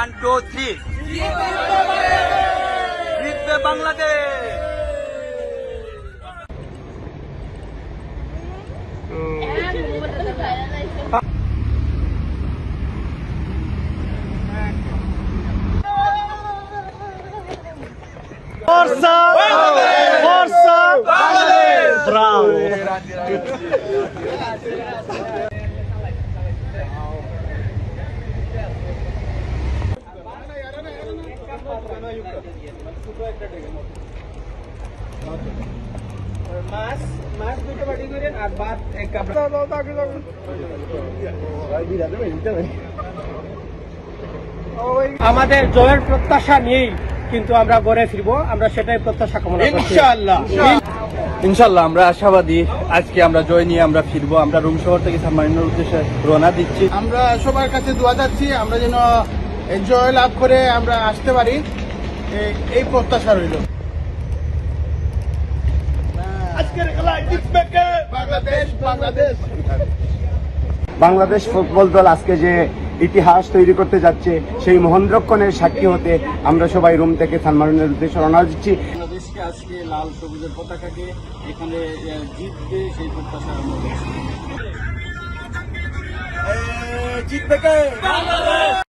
1, 2, 3 জিতবে Bangladesh. Forza! Forza! Bravo! আমাদের জয়ের প্রত্যাশা নেই, কিন্তু আমরা ঘরে ফিরবো, আমরা সেটাই প্রত্যাশা কামনা করছি ইনশাল্লাহ আমরা আশাবাদী, আজকে আমরা জয় নিয়ে আমরা ফিরবো। আমরা রুম শহর থেকে সান মারিনোর উদ্দেশ্যে রওনা দিচ্ছি। আমরা সবার কাছে দোয়া চাচ্ছি আমরা যেন জয় লাভ করে আমরা আসতে পারি, এই প্রত্যাশা রইল। বাংলাদেশ ফুটবল দল আজকে যে ইতিহাস তৈরি করতে যাচ্ছে, সেই মহেন্দ্রক্ষণের সাক্ষী হতে আমরা সবাই রুম থেকে সান মারিনোর উদ্দেশ্যে রওনা দিচ্ছি। বাংলাদেশকে আজকে লাল সবুজের পতাকাকে এখানে জিতবে সেই প্রত্যাশা আমরা করছি। জিতবে কে? বাংলাদেশ।